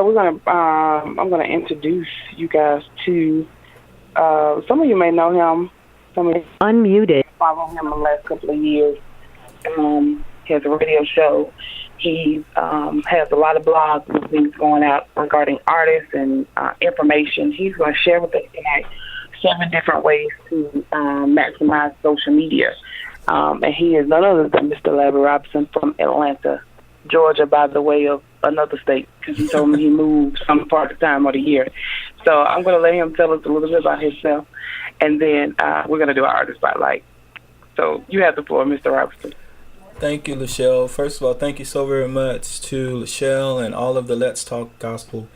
So we're gonna I'm gonna introduce you guys to some of you may know him. Some of you unmuted follow him the last couple of years. He has a radio show. He has a lot of blogs and things going out regarding artists and information. He's going to share with us tonight 7 different ways to maximize social media. And he is none other than Mr. Larry Robinson from Atlanta, Georgia, by the way of another state, because he told me he moved some part of the time of the year. So I'm going to let him tell us a little bit about himself, and then we're going to do our artist spotlight. So you have the floor, Mr. Robinson. Thank you, Lachelle. First of all, thank you so very much to Lachelle and all of the Let's Talk Gospel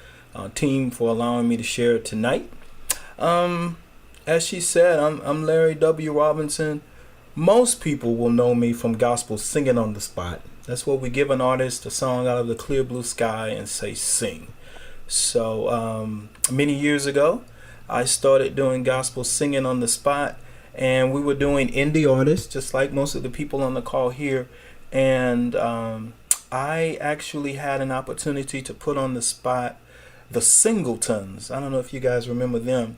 team for allowing me to share tonight. As she said, I'm Larry W. Robinson. Most people will know me from gospel singing on the spot. That's what we give an artist a song out of the clear blue sky and say sing. So many years ago, I started doing gospel singing on the spot, and we were doing indie artists, just like most of the people on the call here. And I actually had an opportunity to put on the spot the Singletons. I don't know if you guys remember them.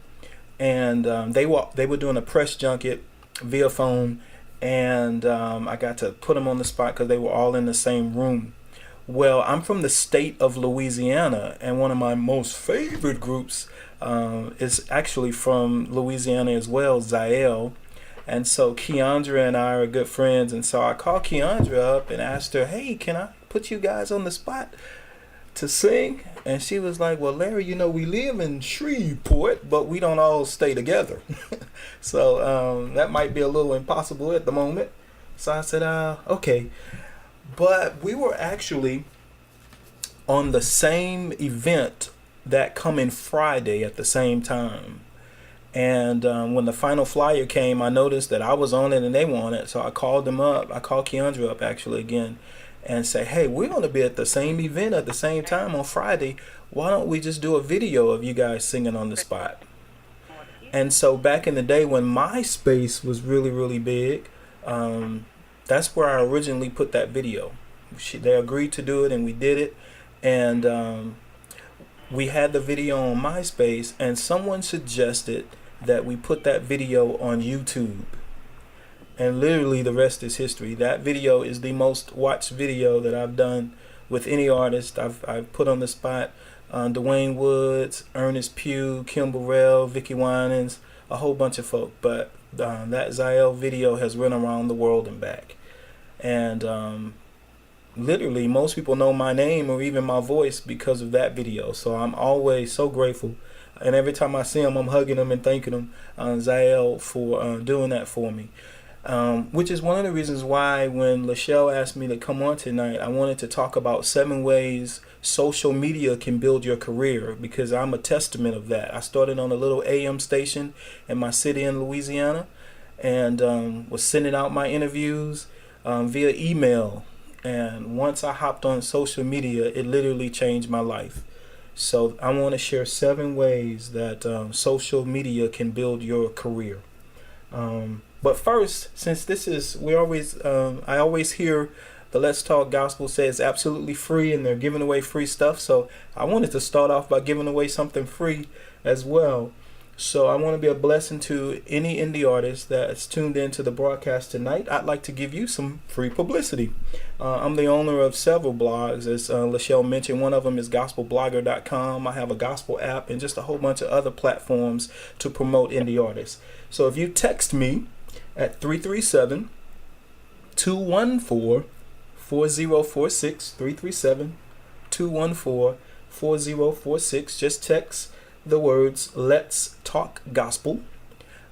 And they were doing a press junket via phone, and I got to put them on the spot because they were all in the same room. Well, I'm from the state of Louisiana, and one of my most favorite groups is actually from Louisiana as well, Zael. And so Keandra and I are good friends, and so I called Keandra up and asked her, hey, can I put you guys on the spot to sing? And she was like, well, Larry, we live in Shreveport, but we don't all stay together. So that might be a little impossible at the moment. So I said, okay. But we were actually on the same event that coming Friday at the same time. And when the final flyer came, I noticed that I was on it and they were on it. So I called them up. I called Keandra up actually again and say, hey, we're going to be at the same event at the same time on Friday. Why don't we just do a video of you guys singing on the spot? And so back in the day when MySpace was really, really big, that's where I originally put that video. They agreed to do it and we did it. And we had the video on MySpace, and someone suggested that we put that video on YouTube. And literally the rest is history. That video is the most watched video that I've done with any artist. I've put on the spot Dwayne Woods, Ernest Pugh, Kim Burrell, Vicky Winans, a whole bunch of folk. But that Zael video has run around the world and back. And literally most people know my name or even my voice because of that video. So I'm always so grateful. And every time I see them, I'm hugging them and thanking them, Zael, for doing that for me. Which is one of the reasons why when Lachelle asked me to come on tonight, I wanted to talk about 7 ways social media can build your career, because I'm a testament of that. I started on a little AM station in my city in Louisiana, and was sending out my interviews via email. And once I hopped on social media, it literally changed my life. So I want to share 7 ways that social media can build your career. But first, since this is, I always hear the Let's Talk Gospel say it's absolutely free and they're giving away free stuff. So I wanted to start off by giving away something free as well. So I want to be a blessing to any indie artist that's tuned into the broadcast tonight. I'd like to give you some free publicity. I'm the owner of several blogs, as Lachelle mentioned. One of them is gospelblogger.com. I have a gospel app and just a whole bunch of other platforms to promote indie artists. So if you text me at 337-214-4046, 337-214-4046, just text the words Let's Talk Gospel.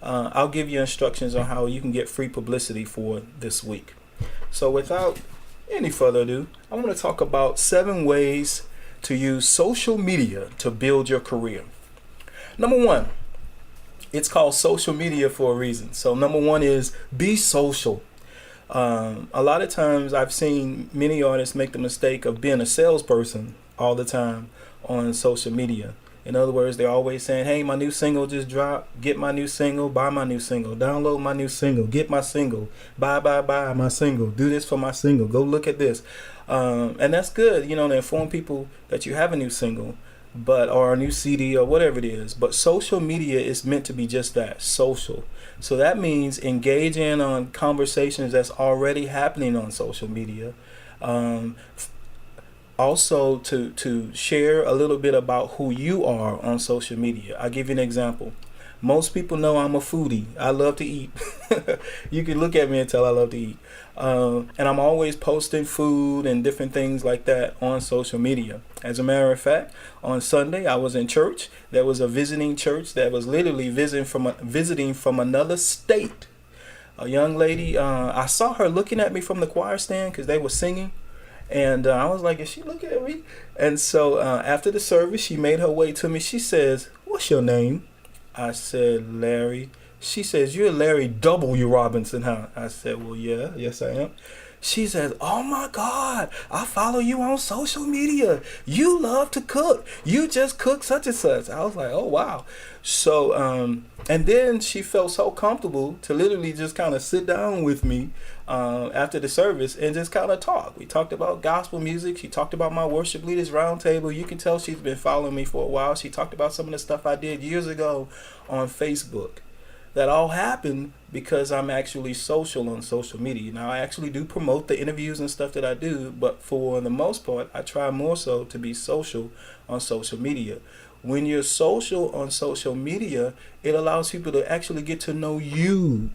I'll give you instructions on how you can get free publicity for this week. So without any further ado, I want to talk about 7 ways to use social media to build your career. Number 1, it's called social media for a reason. So number 1 is be social. A lot of times I've seen many artists make the mistake of being a salesperson all the time on social media. In other words, they're always saying, hey, my new single just dropped. Get my new single. Buy my new single. Download my new single. Get my single. Buy my single. Do this for my single. Go look at this. And that's good, to inform people that you have a new single, or a new CD or whatever it is. But social media is meant to be just that, social. So that means engaging on conversations that's already happening on social media. Also to share a little bit about who you are on social media. I'll give you an example. Most people know I'm a foodie. I love to eat. You can look at me and tell I love to eat. And I'm always posting food and different things like that on social media. As a matter of fact, on Sunday I was in church. There was a visiting church that was literally visiting from another state. A young lady, I saw her looking at me from the choir stand because they were singing. And I was like, is she looking at me? And so after the service, she made her way to me. She says, what's your name? I said, Larry. She says, you're Larry W. Robinson, huh? I said, well, yeah, yes, I am. She says, oh my God, I follow you on social media. You love to cook. You just cook such and such. I was like, oh, wow. So, and then she felt so comfortable to literally just kind of sit down with me after the service and just kind of talk. We talked about gospel music. She talked about my worship leaders roundtable. You can tell she's been following me for a while. She talked about some of the stuff I did years ago on Facebook. That all happened because I'm actually social on social media. Now, I actually do promote the interviews and stuff that I do, but for the most part, I try more so to be social on social media. When you're social on social media, it allows people to actually get to know you,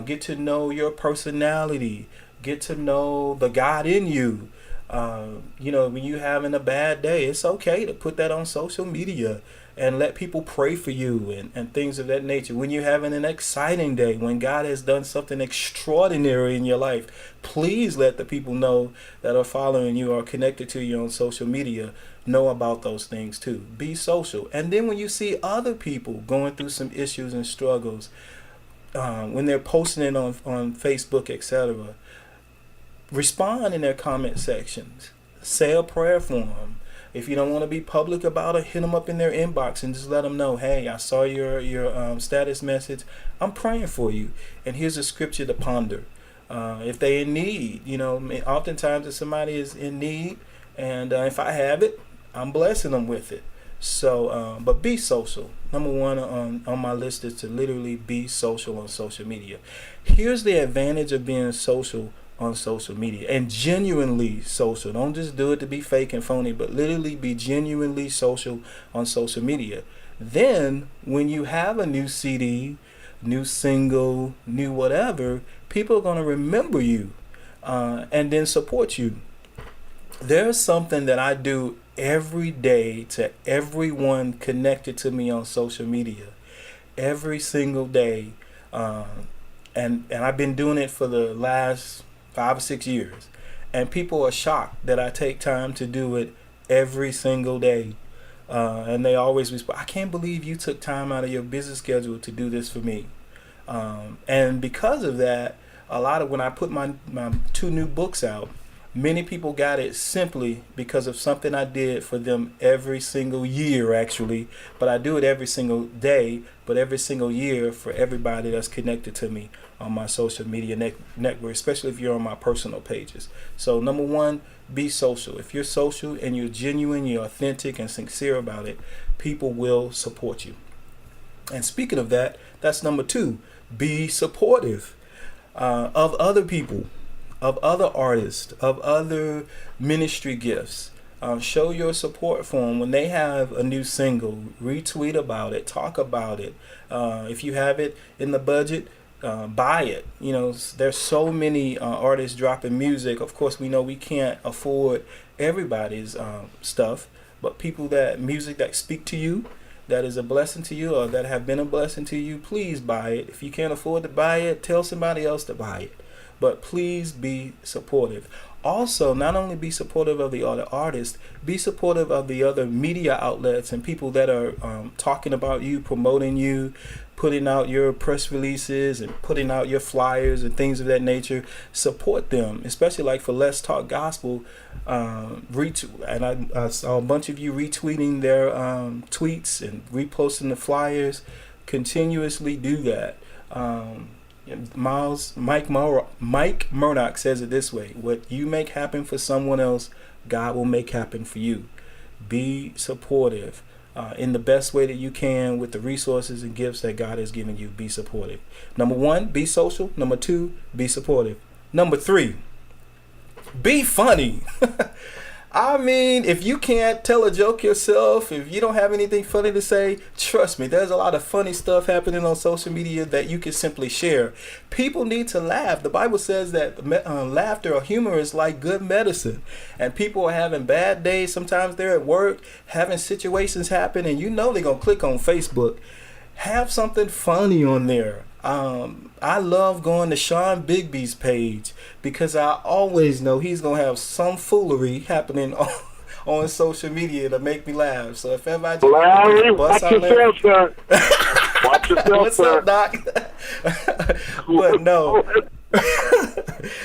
get to know your personality, get to know the God in you. When you're having a bad day, it's okay to put that on social media and let people pray for you and things of that nature. When you're having an exciting day, when God has done something extraordinary in your life, please let the people know that are following you or connected to you on social media know about those things too. Be social. And then when you see other people going through some issues and struggles, when they're posting it on Facebook, etc., respond in their comment sections. Say a prayer for them. If you don't want to be public about it, hit them up in their inbox and just let them know, hey, I saw your status message. I'm praying for you. And here's a scripture to ponder. If they're in need, oftentimes if somebody is in need, and if I have it, I'm blessing them with it. So, but be social. Number one on my list is to literally be social on social media. Here's the advantage of being social on social media and genuinely social. Don't just do it to be fake and phony, but literally be genuinely social on social media. Then when you have a new CD, new single, new whatever, people are going to remember you and then support you. There's something that I do every day to everyone connected to me on social media, every single day. And I've been doing it for the last 5 or 6 years, and people are shocked that I take time to do it every single day, and they always respond, I can't believe you took time out of your busy schedule to do this for me. And because of that, when I put my 2 new books out, many people got it simply because of something I did for them every single year, actually. But I do it every single day, but every single year for everybody that's connected to me on my social media network, especially if you're on my personal pages. So number one, be social. If you're social and you're genuine, you're authentic and sincere about it, people will support you. And speaking of that, that's number 2. Be supportive of other people, of other artists, of other ministry gifts. Show your support for them when they have a new single. Retweet about it. Talk about it. If you have it in the budget, buy it. There's so many artists dropping music. Of course, we know we can't afford everybody's stuff, but music that speak to you, that is a blessing to you, or that have been a blessing to you, please buy it. If you can't afford to buy it, tell somebody else to buy it. but please be supportive. Also, not only be supportive of the other artists, be supportive of the other media outlets and people that are talking about you, promoting you, putting out your press releases and putting out your flyers and things of that nature. Support them, especially like for Let's Talk Gospel. And I saw a bunch of you retweeting their tweets and reposting the flyers. Continuously do that. Mike Murdoch says it this way: what you make happen for someone else, God will make happen for you. Be supportive in the best way that you can with the resources and gifts that God has given you. Be supportive. Number 1, be social. Number 2, be supportive. Number 3, be funny. I mean, if you can't tell a joke yourself, if you don't have anything funny to say, trust me, there's a lot of funny stuff happening on social media that you can simply share. People need to laugh. The Bible says that laughter or humor is like good medicine. And people are having bad days. Sometimes they're at work, having situations happen, and you know they're going to click on Facebook. Have something funny on there. I love going to Sean Bigby's page because I always know he's going to have some foolery happening on social media to make me laugh. So if ever I just Larry, watch yourself, sir. Watch yourself, What's sir. up, Doc? But no.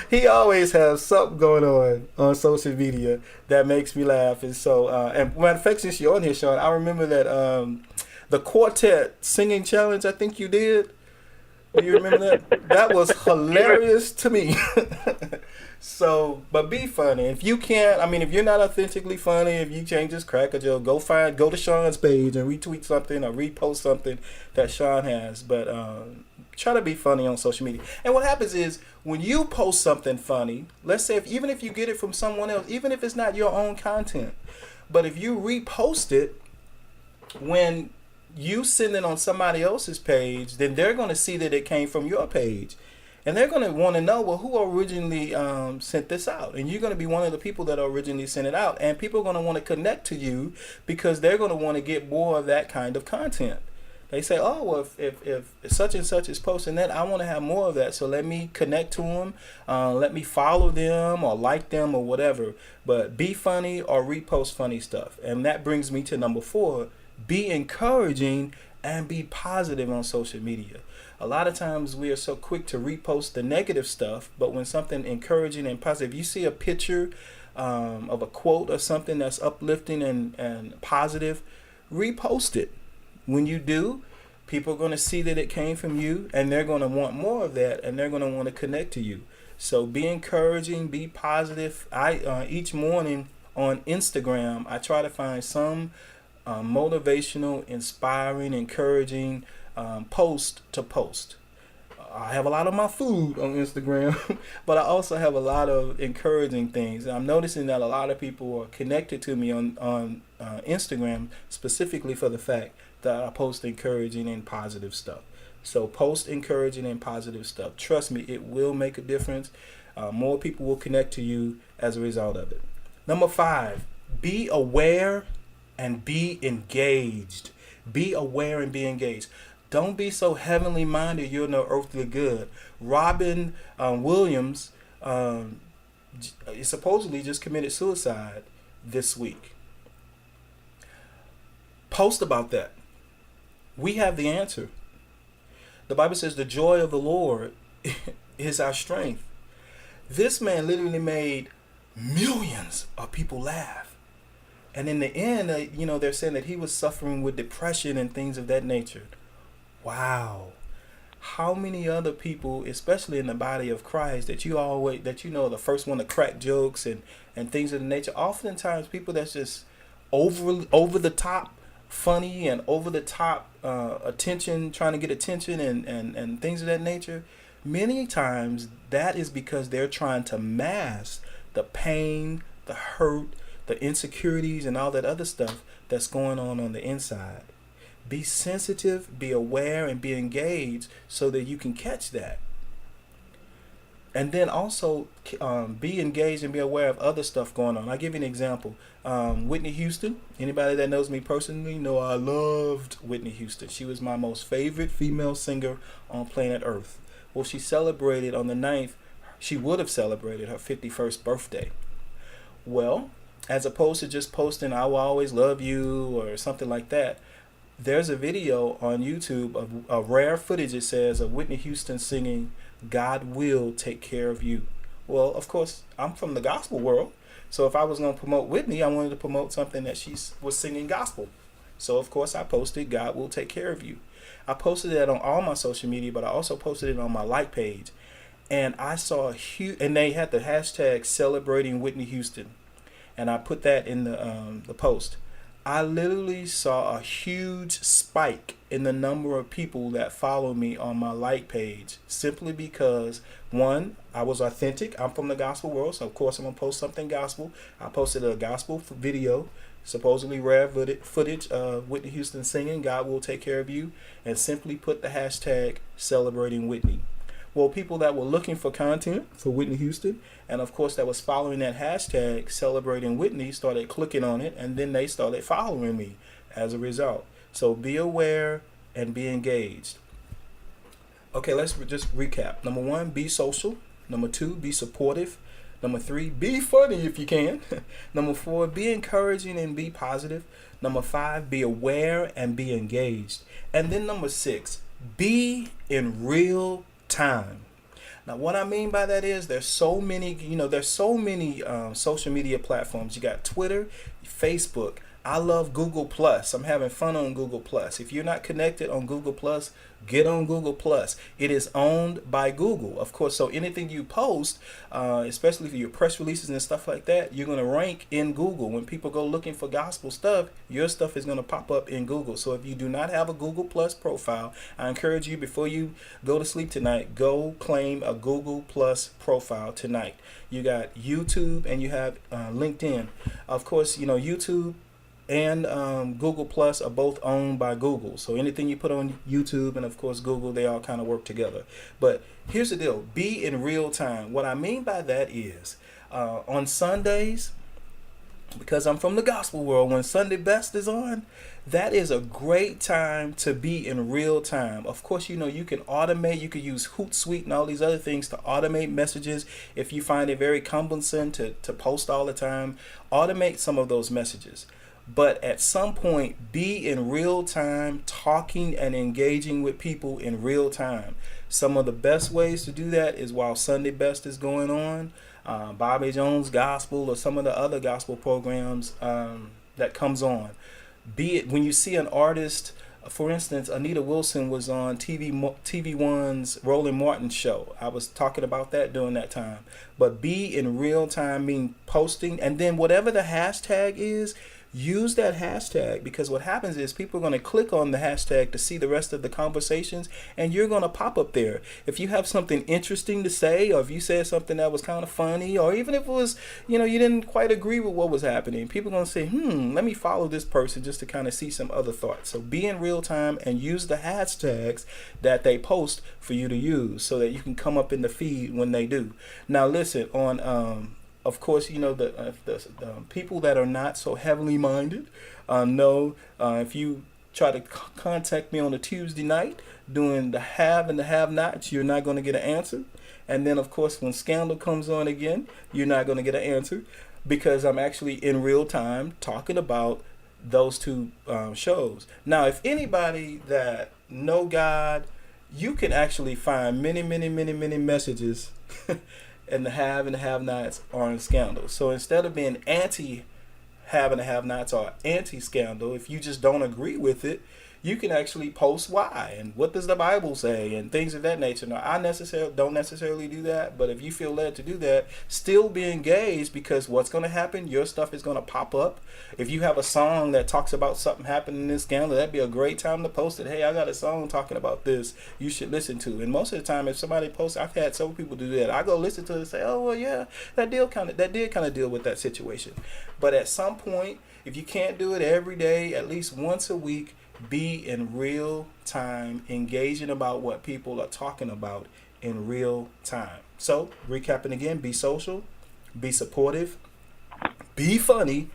He always has something going on social media that makes me laugh. And so, and matter of fact, since you're on here, Sean, I remember that the quartet singing challenge I think you did. Do you remember that? That was hilarious to me. So, but be funny. If you can't, I mean, if you're not authentically funny, if you can't just crack a joke, go to Sean's page and retweet something or repost something that Sean has. But try to be funny on social media. And what happens is when you post something funny, let's say even if you get it from someone else, even if it's not your own content, but if you repost it, when you send it on somebody else's page, then they're going to see that it came from your page. And they're going to want to know, well, who originally sent this out? And you're going to be one of the people that originally sent it out. And people are going to want to connect to you because they're going to want to get more of that kind of content. They say, oh, well, if such and such is posting that, I want to have more of that. So let me connect to them. Let me follow them or like them or whatever. But be funny or repost funny stuff. And that brings me to number 4. Be encouraging and be positive on social media. A lot of times we are so quick to repost the negative stuff, but when something encouraging and positive, you see a picture of a quote or something that's uplifting and positive, repost it. When you do, people are going to see that it came from you, and they're going to want more of that, and they're going to want to connect to you. So be encouraging, be positive. Each morning on Instagram, I try to find some motivational, inspiring, encouraging post to post. I have a lot of my food on Instagram, but I also have a lot of encouraging things. And I'm noticing that a lot of people are connected to me on Instagram specifically for the fact that I post encouraging and positive stuff. So post encouraging and positive stuff. Trust me, it will make a difference. More people will connect to you as a result of it. Number 5, be aware and be engaged. Be aware and be engaged. Don't be so heavenly minded you're no earthly good. Robin Williams supposedly just committed suicide this week. Post about that. We have the answer. The Bible says the joy of the Lord is our strength. This man literally made millions of people laugh. And in the end, they're saying that he was suffering with depression and things of that nature. Wow. How many other people, especially in the body of Christ, that you know the first one to crack jokes and things of the nature. Oftentimes people that's just over the top funny and over the top attention, trying to get attention and things of that nature. Many times that is because they're trying to mask the pain, the hurt, the insecurities and all that other stuff that's going on the inside. Be sensitive, be aware, and be engaged so that you can catch that. And then also be engaged and be aware of other stuff going on. I'll give you an example. Whitney Houston. Anybody that knows me personally know I loved Whitney Houston. She was my most favorite female singer on planet Earth. Well, she celebrated on the 9th. she would have celebrated her 51st birthday. Well, as opposed to just posting "I will always love you" or something like that, there's a video on YouTube of a rare footage, it says, of Whitney Houston singing "God Will Take Care of You." Well, of course, I'm from the gospel world, so if I was going to promote Whitney, I wanted to promote something that she was singing gospel. So, of course, I posted "God Will Take Care of You." I posted that on all my social media, but I also posted it on my like page. And I saw a huge, and they had the hashtag celebrating Whitney Houston. And I put that in the post. I literally saw a huge spike in the number of people that follow me on my like page, simply because, one, I was authentic. I'm from the gospel world, so of course I'm going to post something gospel. I posted a gospel video, supposedly rare footage of Whitney Houston singing "God Will Take Care of You," and simply put the hashtag celebrating Whitney. Well, people that were looking for content for Whitney Houston, and of course that was following that hashtag celebrating Whitney, started clicking on it, and then they started following me as a result. So be aware and be engaged. Okay, let's just recap. Number 1, be social. Number 2, be supportive. Number 3, be funny if you can. Number 4, be encouraging and be positive. Number 5, be aware and be engaged. And then number 6, be in real time. Now, what I mean by that is there's so many social media platforms. You got Twitter, Facebook. I love Google Plus. I'm having fun on Google Plus. If you're not connected on Google Plus, get on Google Plus. It is owned by Google, of course. So anything you post, especially for your press releases and stuff like that, you're going to rank in Google. When people go looking for gospel stuff, your stuff is going to pop up in Google. So if you do not have a Google Plus profile, I encourage you, before you go to sleep tonight, go claim a Google Plus profile tonight. You got YouTube and you have LinkedIn. Of course, YouTube and Google Plus are both owned by Google. So anything you put on YouTube and of course Google, they all kind of work together. But here's the deal: be in real time. What I mean by that is on Sundays, because I'm from the gospel world, when Sunday Best is on, that is a great time to be in real time. Of course, you can automate. You could use Hootsuite and all these other things to automate messages. If you find it very cumbersome to post all the time, automate some of those messages. But at some point, be in real time, talking and engaging with people in real time. Some of the best ways to do that is while Sunday Best is going on, Bobby Jones Gospel, or some of the other gospel programs that comes on. Be it when you see an artist, for instance, Anita Wilson was on TV1's Roland Martin show. I was talking about that during that time. But be in real time, mean posting, and then whatever the hashtag is, use that hashtag, because what happens is people are going to click on the hashtag to see the rest of the conversations, and you're going to pop up there. If you have something interesting to say, or if you said something that was kind of funny, or even if it was, you didn't quite agree with what was happening, people are going to say, let me follow this person just to kind of see some other thoughts. So be in real time and use the hashtags that they post for you to use so that you can come up in the feed when they do. Now listen, on of course, the people that are not so heavenly minded know if you try to contact me on a Tuesday night doing the have and the have-nots, you're not going to get an answer. And then, of course, when Scandal comes on again, you're not going to get an answer, because I'm actually in real time talking about those two shows. Now, if anybody that know God, you can actually find many messages and the have and the have-nots are in Scandal. So instead of being anti-have and the have-nots or anti-Scandal, if you just don't agree with it, you can actually post why and what does the Bible say and things of that nature. Now, I don't necessarily do that, but if you feel led to do that, still be engaged, because what's going to happen, your stuff is going to pop up. If you have a song that talks about something happening in this Scandal, that'd be a great time to post it. Hey, I got a song talking about this you should listen to. And most of the time, if somebody posts, I've had several people do that. I go listen to it and say, oh, well, yeah, that did kind of deal with that situation. But at some point, if you can't do it every day, at least once a week, be in real time, engaging about what people are talking about in real time. So, recapping again, be social, be supportive, be funny,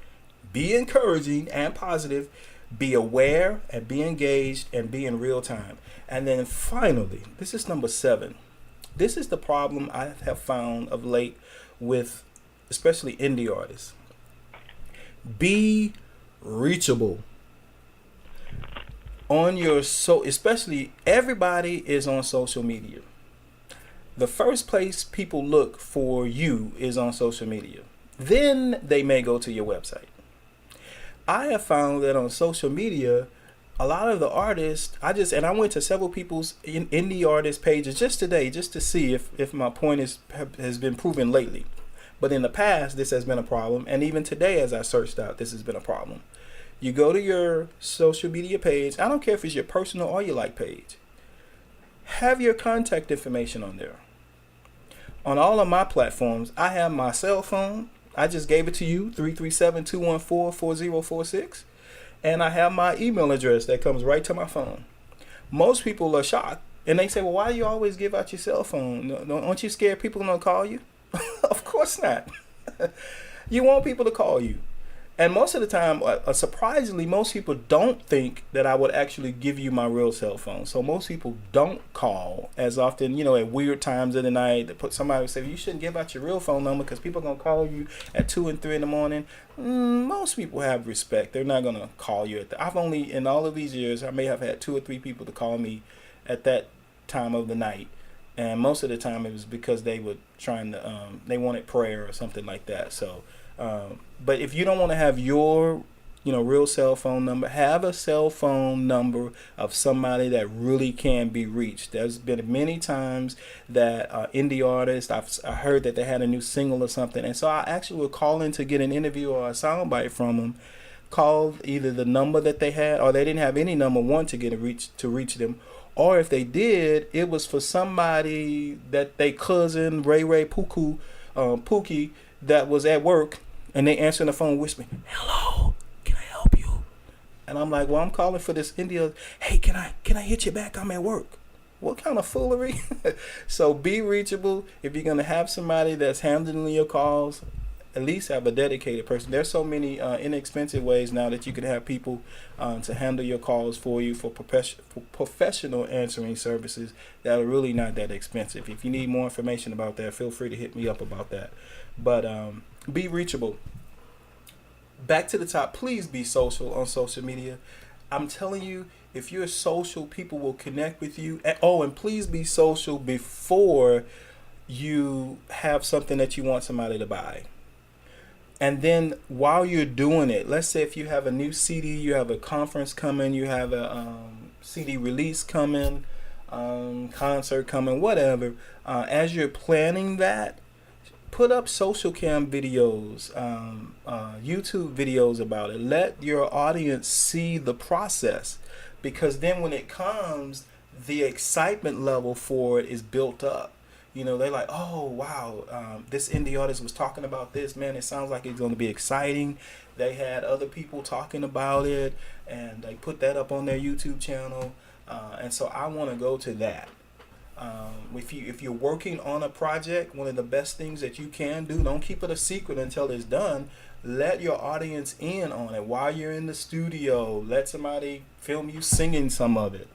be encouraging and positive, be aware and be engaged, and be in real time. And then finally, this is number 7. This is the problem I have found of late with especially indie artists. Be reachable on your especially everybody is on social media. The first place people look for you is on social media. Then they may go to your website. I have found that on social media, a lot of the artists, I went to several people's indie artist pages just today, just to see if my point has been proven lately. But in the past, this has been a problem. And even today, as I searched out, this has been a problem. You go to your social media page. I don't care if it's your personal or your like page. Have your contact information on there. On all of my platforms, I have my cell phone. I just gave it to you, 337-214-4046. And I have my email address that comes right to my phone. Most people are shocked. And they say, well, why do you always give out your cell phone? Aren't you scared people don't call you? Of course not. You want people to call you. And most of the time, surprisingly, most people don't think that I would actually give you my real cell phone. So most people don't call as often, at weird times of the night. Somebody would say, you shouldn't give out your real phone number because people are going to call you at 2 and 3 in the morning. Most people have respect. They're not going to call you I've only, in all of these years, I may have had 2 or 3 people to call me at that time of the night. And most of the time it was because they were trying to, they wanted prayer or something like that. So, but if you don't want to have your, real cell phone number, have a cell phone number of somebody that really can be reached. There's been many times that indie artists, I heard that they had a new single or something. And so I actually would call in to get an interview or a soundbite from them. Called either the number that they had, or they didn't have any number one to reach them. Or if they did, it was for somebody that they cousin, Ray Pookie, that was at work, and they answering the phone whispering, hello, can I help you? And I'm like, well, I'm calling for this India. Hey, can I hit you back? I'm at work. What kind of foolery? So be reachable. If you're going to have somebody that's handling your calls, at least have a dedicated person. There's so many inexpensive ways now that you can have people to handle your calls for you for professional answering services that are really not that expensive. If you need more information about that, feel free to hit me up about that. But be reachable. Back to the top, please be social on social media. I'm telling you, if you're social, people will connect with you. And please be social before you have something that you want somebody to buy. And then while you're doing it, let's say if you have a new CD, you have a conference coming, you have a CD release coming, concert coming, whatever. As you're planning that, put up social cam videos, YouTube videos about it. Let your audience see the process, because then when it comes, the excitement level for it is built up. They're like, oh, wow, this indie artist was talking about this. Man, it sounds like it's going to be exciting. They had other people talking about it, and they put that up on their YouTube channel. And so I want to go to that. If you're working on a project, one of the best things that you can do, don't keep it a secret until it's done. Let your audience in on it. While you're in the studio, let somebody film you singing some of it.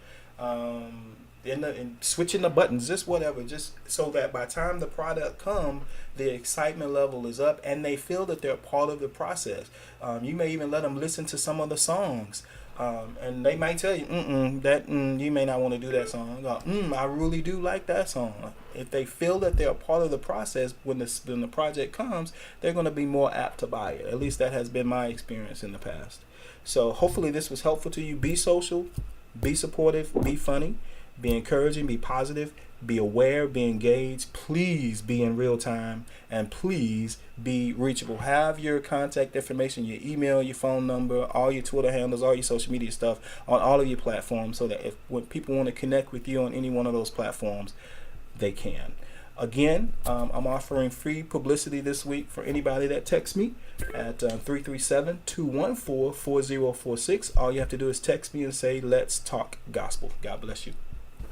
And switching the buttons, just whatever, just so that by the time the product comes, the excitement level is up and they feel that they're part of the process. You may even let them listen to some of the songs, and they might tell you, you may not want to do that song. I really do like that song. If they feel that they're a part of the process, when the project comes, they're going to be more apt to buy it. At least that has been my experience in the past. So hopefully this was helpful to you. Be social, be supportive, be funny. Be encouraging, be positive, be aware, be engaged. Please be in real time, and please be reachable. Have your contact information, your email, your phone number, all your Twitter handles, all your social media stuff on all of your platforms, so that when people want to connect with you on any one of those platforms, they can. Again, I'm offering free publicity this week for anybody that texts me at 337-214-4046. All you have to do is text me and say, let's talk gospel. God bless you.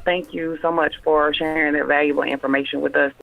Thank you so much for sharing that valuable information with us.